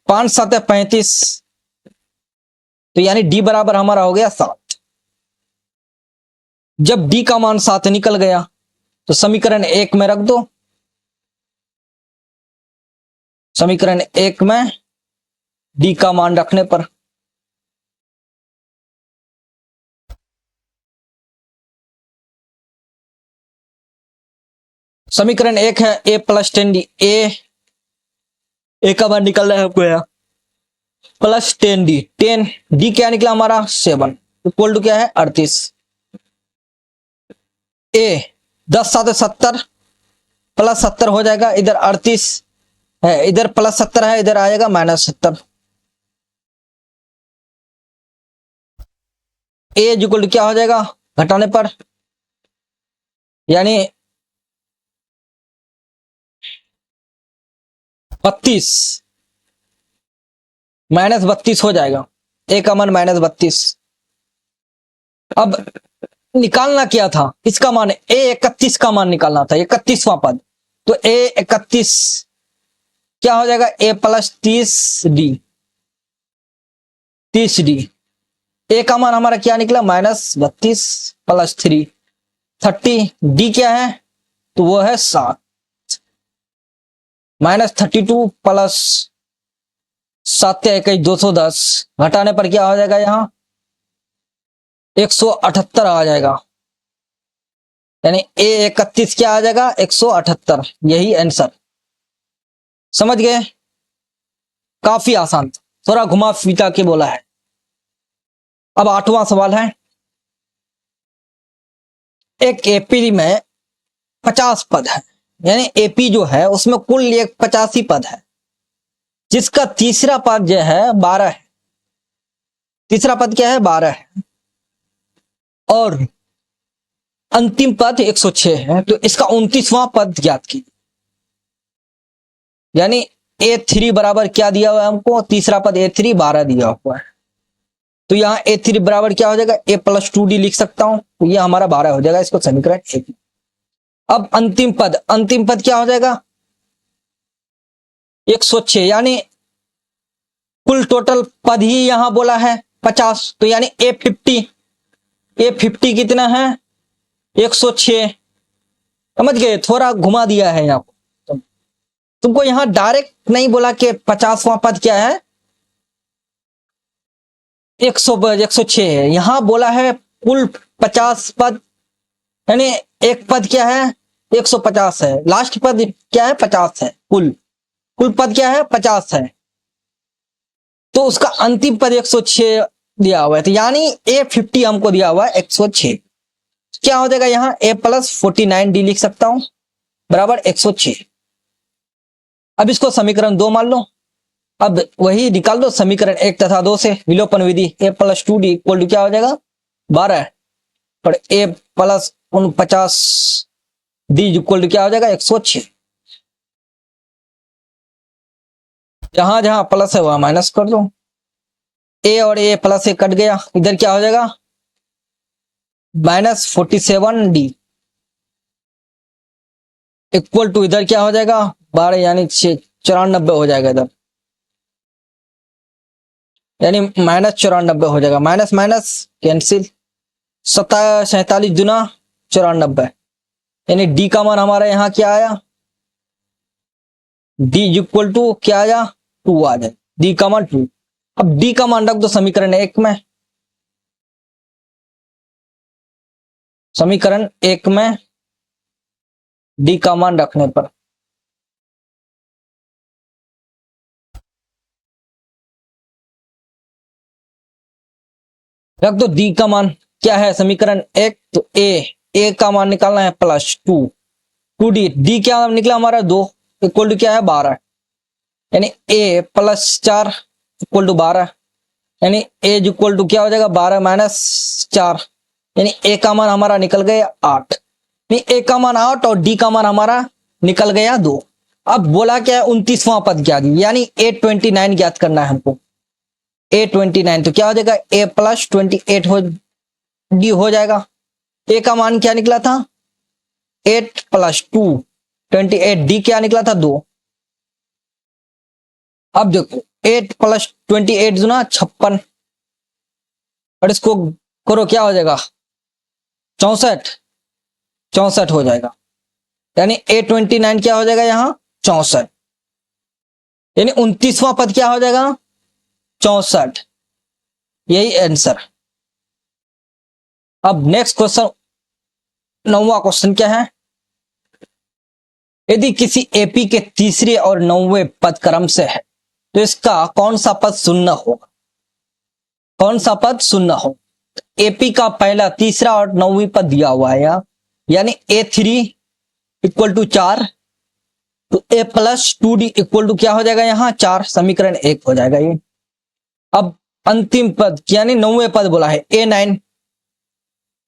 5 7 है 35, तो यानी डी बराबर हमारा हो गया 7। जब डी का मान 7 निकल गया तो समीकरण 1 में रख दो, समीकरण 1 में डी का मान रखने पर समीकरण 1 है a प्लस 10d, ए का मान निकल रहा है आपको यहाँ प्लस 10d, 10d क्या निकला हमारा 7 इक्वल टू क्या है 38। ए 10 7 70 प्लस 70 हो जाएगा, इधर 38 है, इधर प्लस 70 है, इधर आएगा माइनस 70। ए इक्वल टू क्या हो जाएगा घटाने पर, यानी 32 माइनस 32 हो जाएगा, ए का मान माइनस 32। अब निकालना क्या था, इसका मान ए 31 का मान निकालना था, 31वां पद, तो ए 31 क्या हो जाएगा ए प्लस 30d, 30d, ए का मान हमारा क्या निकला माइनस 32 प्लस 3 30, डी क्या है तो वो है 7, माइनस 32 प्लस 7 21 210, घटाने पर क्या हो जाएगा यहाँ 178 आ जाएगा, यानी ए 31 क्या आ जाएगा 178, यही आंसर। समझ गए, काफी आसान, थोड़ा घुमा फिरा के बोला है। अब 8वां सवाल है, एक एपी में 50 पद है, यानी एपी जो है उसमें कुल 85 पद है, जिसका तीसरा पद जो है 12 है, तीसरा पद क्या है 12 है, और अंतिम पद 106 है, तो इसका 29वां पद ज्ञात कीजिए। यानी A3 बराबर क्या दिया हुआ है हमको, तीसरा पद A3 12 दिया हुआ है, तो यहाँ A3 बराबर क्या हो जाएगा a प्लस 2d लिख सकता हूं, तो ये हमारा 12 हो जाएगा, इसको समीकरण 1। अब अंतिम पद क्या हो जाएगा 106, यानी कुल टोटल पद ही यहां बोला है 50, तो यानी A50 कितना है 106। समझ गए, थोड़ा घुमा दिया है यहाँ को, तुमको यहां डायरेक्ट नहीं बोला कि 50वां पद क्या है 106 है, यहां बोला है कुल 50 पद, यानी एक पद क्या है 150 है, लास्ट पद क्या है 50 है, कुल पद क्या है 50 है, तो उसका अंतिम पद 106 दिया हुआ है, तो यानी A50 हमको दिया हुआ है 106, क्या हो जाएगा यहाँ a प्लस 49d लिख सकता हूं बराबर 106। अब इसको समीकरण 2 मान लो, अब वही निकाल दो समीकरण 1 तथा 2 से, विलोपन विधि, a plus 2d equal to क्या हो जाएगा 12, और a plus 49d equal to क्या हो जाएगा 106। जहां जहां प्लस है वहां माइनस कर दो, a और a प्लस a कट गया, इधर क्या हो जाएगा माइनस 47d इक्वल टू इधर क्या हो जाएगा 12, यानी 94 हो जाएगा इधर, यानी माइनस 94 हो जाएगा, माइनस माइनस कैंसिल, 47 दुना 94, यानी डी का मान हमारा यहाँ क्या आया डी इक्वल टू क्या आया 2 आ जाए, डी का मान 2। अब डी का मान रख दो समीकरण 1 में, समीकरण 1 में डी का मान रखने पर रख दो डी का मान क्या है समीकरण 1, तो ए का मान निकालना है प्लस 2d, डी क्या निकला हमारा 2 इक्वल टू क्या है 12, यानी a प्लस 4 इक्वल टू 12, यानी a इक्वल टू क्या हो जाएगा 12 माइनस 4, यानी a का मान हमारा निकल गया 8, यानी a का मान 8 और d का मान हमारा निकल गया 2। अब बोला क्या है 29वां पद ज्ञात, यानी A29 ज्ञात करना है हमको। A29 तो क्या हो जाएगा, A प्लस 28 हो डी हो जाएगा। ए का मान क्या निकला था 8 प्लस 2 28, डी क्या निकला था 2। अब देखो 8 प्लस 28 जो ना 56, और इसको करो क्या हो जाएगा 64, 64 हो जाएगा। यानी A29 क्या हो जाएगा यहां 64, यानी 29वां पद क्या हो जाएगा 64, यही आंसर। अब नेक्स्ट क्वेश्चन, 9वां क्वेश्चन क्या है, यदि किसी एपी के तीसरे और 9वें पद क्रम से है तो इसका कौन सा पद शून्य होगा, कौन सा पद शून्य हो। एपी का पहला, तीसरा और 9वीं पद दिया हुआ है यहाँ, यानी A3 इक्वल टू 4, तो A plus 2D equal to क्या हो जाएगा यहाँ 4, समीकरण 1 हो जाएगा ये। अब अंतिम पद यानी 9वें पद बोला है A9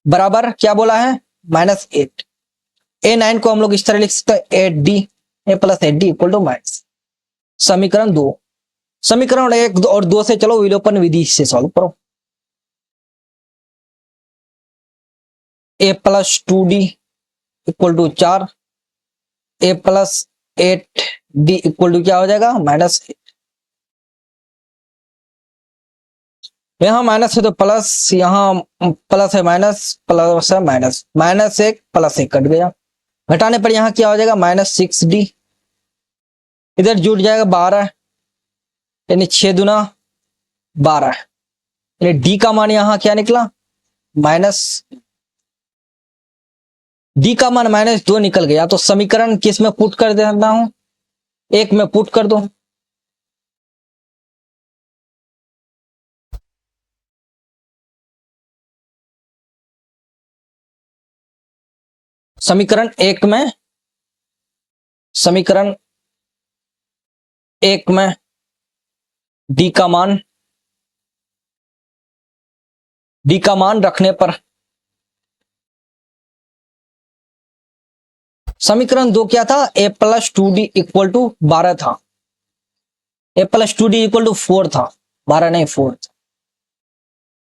बराबर क्या बोला है -8। A9 को हम लोग इस तरह लिख सकते हैं 8D, A plus 8D equal to minus, समीकरण 2। समीकरण 1 और 2 से चलो विलोपन विधि से सॉल्व करो। A plus 2D equal to 4, A plus 8D equal to क्या हो जाएगा -8। यहां माइनस है तो प्लस, यहां प्लस है माइनस, प्लस है माइनस, -1 +1 कट गया, घटाने पर यहां क्या हो जाएगा -6D, इधर जुड़ जाएगा 12, यानी 6 दूना 12, यानी डी का मान यहां क्या निकला माइनस, डी का मान -2 निकल गया। तो समीकरण किस में पुट कर देता हूं, 1 में पुट कर दो। समीकरण 1 में, समीकरण 1 में डी का मान, डी का मान रखने पर समीकरण 2 क्या था A plus 2D equal to 12 था, A plus 2D equal to 4 था, 12 नहीं 4 था।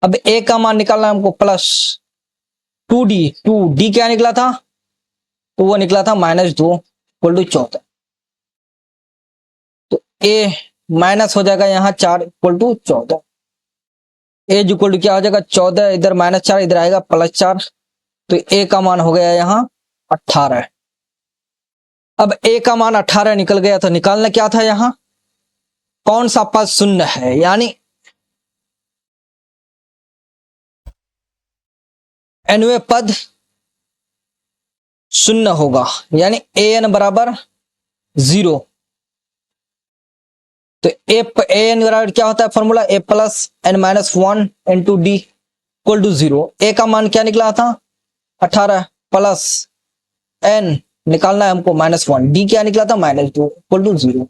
अब A का मान निकालना है हमको प्लस 2D, 2D क्या निकला था तो वो निकला था -2 इक्वल टू 14, तो A माइनस हो जाएगा यहाँ 4 equal to 14, A equal to क्या हो जाएगा 14, इधर -4 इधर आएगा +4, तो A का मान हो गया यहाँ 18। अब A का मान 18 निकल गया, तो निकालना क्या था यहां कौन सा पद शून्य है, यानी nवें पद शून्य होगा, यानी an बराबर 0। तो an बराबर क्या होता है formula A plus n-1 into D equal to 0। A का मान क्या निकला था 18 प्लस n निकालना है हमको -1, डी क्या निकला था -2 इक्वल टू 0।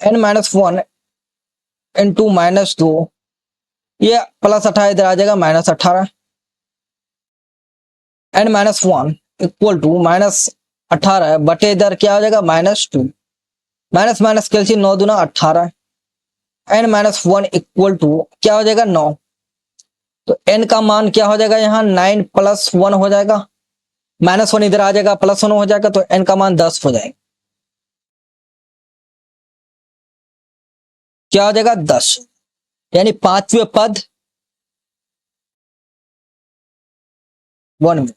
n-1 इंटू -2, ये +18 इधर आ जाएगा -18, n-1 इक्वल टू -18 बटे इधर क्या हो जाएगा -2, माइनस माइनस कैल्सियम 9 दूना 18, n-1 इक्वल टू क्या हो जाएगा 9, तो n का मान क्या हो जाएगा यहाँ 9 + 1 हो जाएगा, -1 इधर आ जाएगा +1 हो जाएगा, तो n का मान 10 हो जाएगा, क्या हो जाएगा 10, यानी 5वें पद 1 मिनट।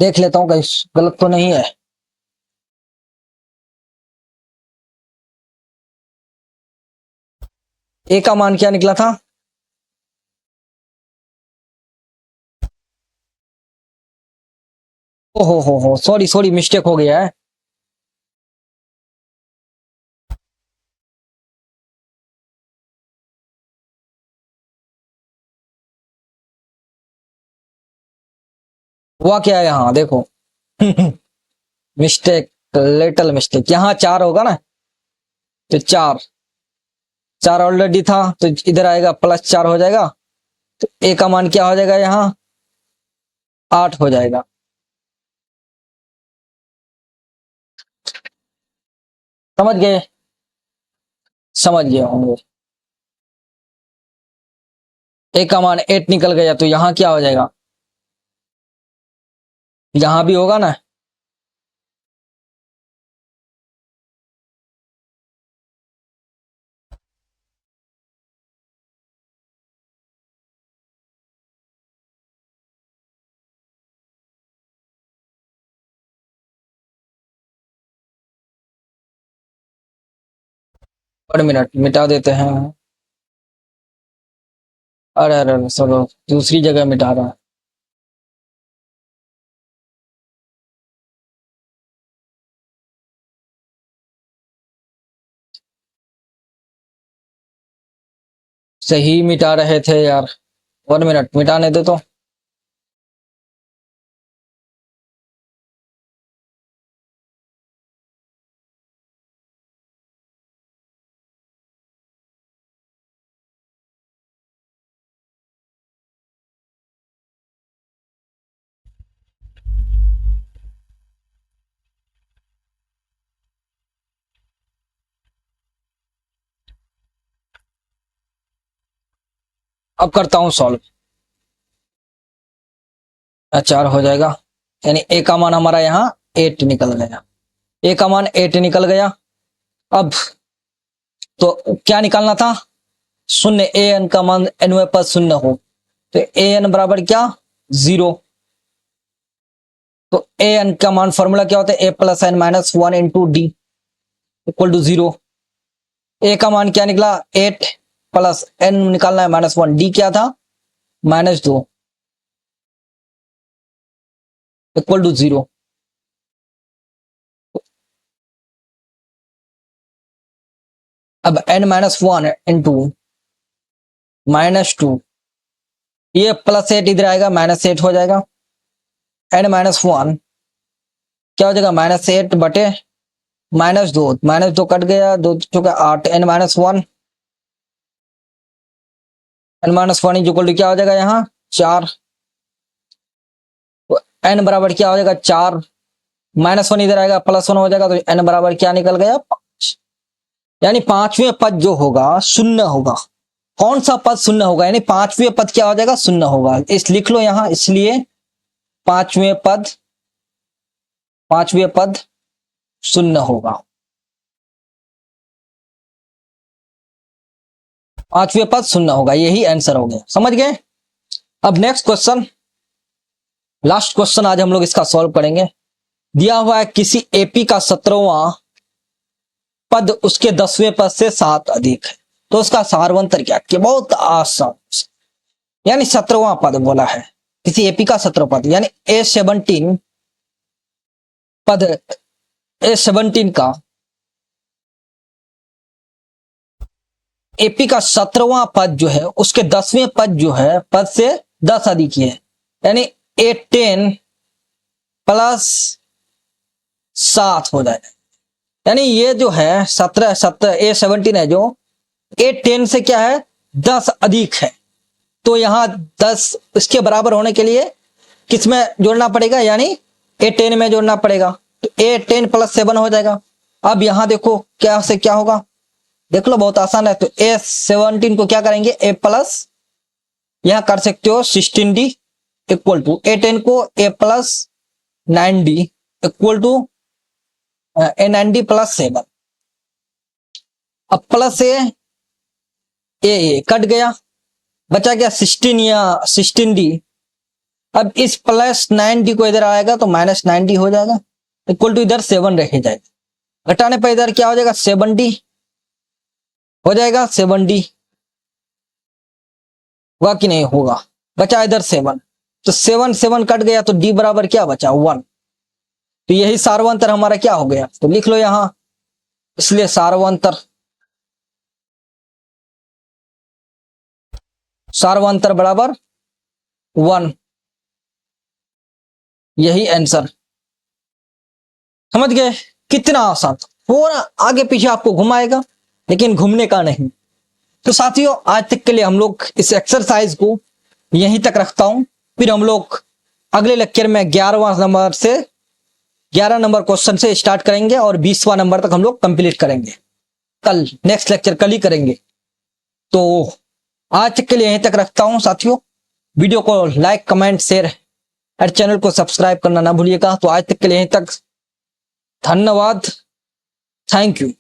देख लेता हूं कहीं गलत तो नहीं है। A का मान क्या निकला था ओहो हो सॉरी सॉरी मिस्टेक हो गया है, हुआ क्या है यहाँ देखो मिस्टेक लिटिल मिस्टेक, यहाँ 4 होगा ना, तो 4 4 ऑलरेडी था, तो इधर आएगा +4 हो जाएगा, तो ए का मान क्या हो जाएगा, यहाँ 8 हो जाएगा। समझ गए? समझ गए होंगे। ए का मान 8 निकल गया, तो यहाँ क्या हो जाएगा, यहाँ भी होगा ना, पर मिनट मिटा देते हैं। अरे अरे अरे, चलो दूसरी जगह मिटा रहा है। सही मिटा रहे थे यार, 1 मिनट मिटाने दे तो। अब करता हूं सॉल्व। 4 हो जाएगा, यानी ए का मान हमारा यहाँ 8 निकल गया। ए का मान 8 निकल गया। अब तो क्या निकालना था, शून्य, ए एन का मान एनवें पद शून्य हो, तो ए एन बराबर क्या, 0। तो ए एन का मान फॉर्मूला क्या होता है, A plus N minus 1 into D equal to 0। A का मान क्या निकला, 8 प्लस एन निकालना है -1, डी क्या था, -2 इक्वल टू 0। अब n-1 इंटू -2, ये +8 इधर आएगा, -8 हो जाएगा। n-1 क्या हो जाएगा, -8 बटे -2 कट गया, 2 चुका 8, n-1 इक्वल टू क्या हो जाएगा, यहाँ 4। तो n बराबर क्या हो जाएगा, 4, -1 इधर आएगा, +1 हो जाएगा, तो n बराबर क्या निकल गया, 5। यानी पांचवें पद जो होगा शून्य होगा। कौन सा पद शून्य होगा, यानी पांचवें पद क्या हो जाएगा, शून्य होगा। इस लिख लो यहां, इसलिए पांचवें पद शून्य होगा। पांचवें पद शून्य होगा, यही आंसर हो गया। समझ गए? अब नेक्स्ट क्वेश्चन, लास्ट क्वेश्चन आज हम लोग इसका सॉल्व करेंगे। दिया हुआ है किसी एपी का 17वां पद उसके 10वें पद से 7 अधिक है, तो उसका सारवंतर क्या किया। बहुत आसान, यानी 17वां पद बोला है, किसी एपी का 17वां पद, यानी A17 पद, A17 का एपी का 17वां पद जो है उसके 10वें पद जो है पद से 10 अधिक है, यानी A10 प्लस 7 हो जाएगा। यानी ये जो है 17 A17 है जो A10 से क्या है, 10 अधिक है। तो यहां 10 इसके बराबर होने के लिए किस में जोड़ना पड़ेगा, यानी A10 में जोड़ना पड़ेगा, तो A10 प्लस 7 हो जाएगा। अब यहां देखो क्या से क्या होगा, देख लो बहुत आसान है। तो A17 को क्या करेंगे, A प्लस, यहां कर सकते हो 16D इक्वल टू A10 को A plus 9D equal to A9D plus 7। अब प्लस ए कट गया, बचा क्या 16 या 16D। अब इस +9D को इधर आएगा तो -9D हो जाएगा इक्वल टू इधर 7 रह जाएगा। घटाने पर इधर क्या हो जाएगा, 7D हो जाएगा। 7D हुआ कि नहीं होगा, बचा इधर 7, तो 7 कट गया, तो D बराबर क्या बचा, 1। तो यही सारवंतर हमारा क्या हो गया, तो लिख लो यहां, इसलिए सारवंतर बराबर 1, यही आंसर। समझ गए? कितना आसान, थोड़ा आगे पीछे आपको घुमाएगा लेकिन घूमने का नहीं। तो साथियों आज तक के लिए हम लोग इस एक्सरसाइज को यहीं तक रखता हूं, फिर हम लोग अगले लेक्चर में 11 नंबर क्वेश्चन से स्टार्ट करेंगे और 20वां नंबर तक हम लोग कंप्लीट करेंगे। कल नेक्स्ट लेक्चर कल ही करेंगे। तो आज तक के लिए यहीं तक रखता हूं साथियों। वीडियो को लाइक कमेंट शेयर और चैनल को सब्सक्राइब करना ना भूलिएगा। तो आज तक के लिए यहीं तक, धन्यवाद, थैंक यू।